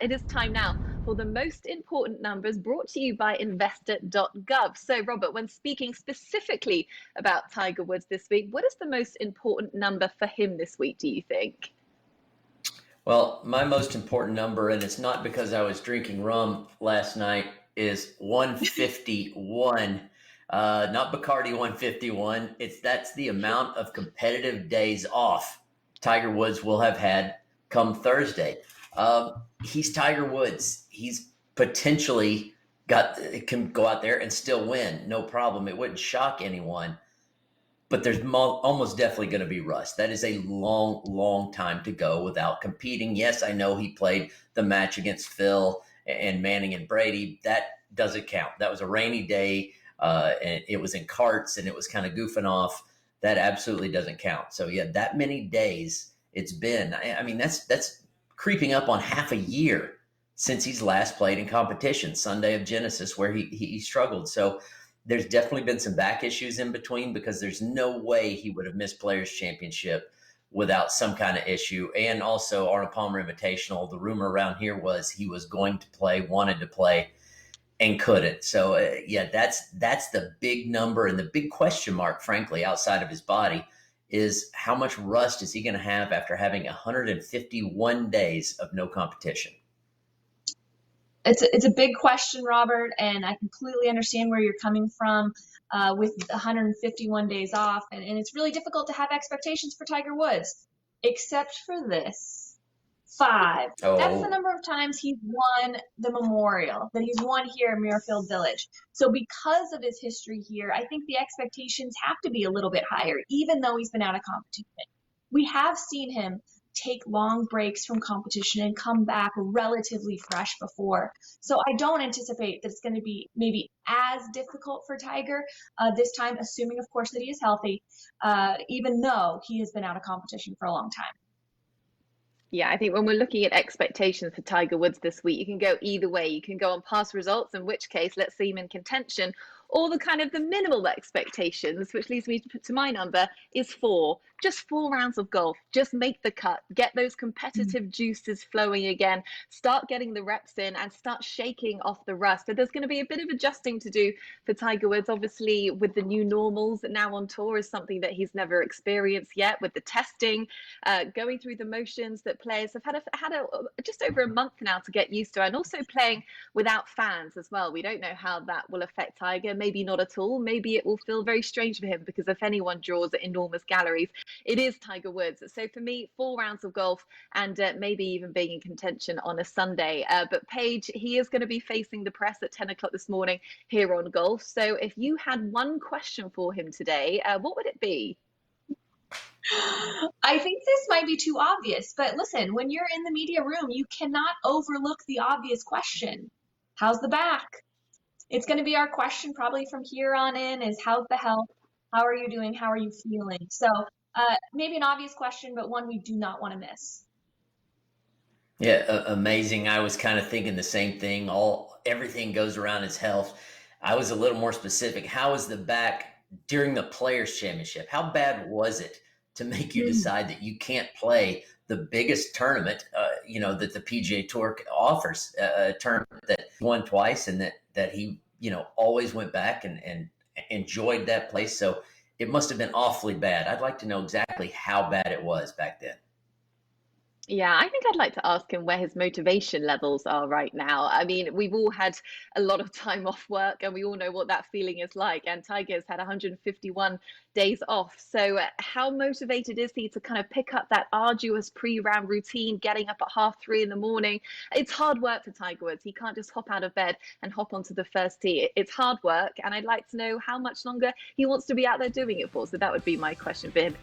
It is time now for the most important numbers brought to you by investor.gov. So, Robert, when speaking specifically about Tiger Woods this week, what is the most important number for him this week, do you think? Well, my most important number, and it's not because I was drinking rum last night, is 151. Not Bacardi 151. That's the amount of competitive days off Tiger Woods will have had come Thursday. He's Tiger Woods. He's potentially can go out there and still win, no problem. It wouldn't shock anyone. But there's almost definitely going to be rust. That is a long, long time to go without competing. Yes, I know he played the match against Phil and Manning and Brady. That doesn't count. That was a rainy day, and it was in carts, and it was kind of goofing off. That absolutely doesn't count. So, yeah, that many days it's been. I mean, that's creeping up on half a year since he's last played in competition, Sunday of Genesis, where he struggled. So, there's definitely been some back issues in between because there's no way he would have missed Players Championship without some kind of issue. And also Arnold Palmer Invitational, the rumor around here was he was going to play, wanted to play, and couldn't. So, yeah, that's the big number. And the big question mark, frankly, outside of his body is how much rust is he going to have after having 151 days of no competition? It's a big question, Robert, and I completely understand where you're coming from with 151 days off. And it's really difficult to have expectations for Tiger Woods, except for this. 5. Oh. That's the number of times he's won the Memorial, that he's won here in Muirfield Village. So because of his history here, I think the expectations have to be a little bit higher, even though he's been out of competition. We have seen him take long breaks from competition and come back relatively fresh before. So I don't anticipate that it's going to be maybe as difficult for Tiger this time, assuming, of course, that he is healthy, even though he has been out of competition for a long time. Yeah, I think when we're looking at expectations for Tiger Woods this week, you can go either way. You can go on past results, in which case, let's see him in contention, or the kind of the minimal expectations, which leads me to my number, is 4. Just 4 rounds of golf. Just make the cut. Get those competitive juices flowing again. Start getting the reps in and start shaking off the rust. So there's going to be a bit of adjusting to do for Tiger Woods. Obviously, with the new normals now on tour is something that he's never experienced yet, with the testing, going through the motions that players have had just over a month now to get used to, and also playing without fans as well. We don't know how that will affect Tiger. Maybe not at all. Maybe it will feel very strange for him, because if anyone draws enormous galleries, it is Tiger Woods. So for me, 4 rounds of golf and maybe even being in contention on a Sunday. But Paige, he is going to be facing the press at 10 o'clock this morning here on Golf. So if you had one question for him today, what would it be? I think this might be too obvious, but listen, when you're in the media room, you cannot overlook the obvious question. How's the back? It's going to be our question probably from here on in, is how's the health? How are you doing? How are you feeling? So maybe an obvious question, but one we do not want to miss. Yeah, amazing. I was kind of thinking the same thing. Everything goes around his health. I was a little more specific. How was the back during the Players Championship? How bad was it to make you decide that you can't play the biggest tournament, that the PGA Tour offers, a tournament that he won twice and that he, always went back and enjoyed that place. So it must have been awfully bad. I'd like to know exactly how bad it was back then. Yeah, I think I'd like to ask him where his motivation levels are right now. I mean, we've all had a lot of time off work and we all know what that feeling is like. And Tiger's had 151 days off. So how motivated is he to kind of pick up that arduous pre-round routine, getting up at 3:30 in the morning? It's hard work for Tiger Woods. He can't just hop out of bed and hop onto the first tee. It's hard work. And I'd like to know how much longer he wants to be out there doing it for. So that would be my question for him.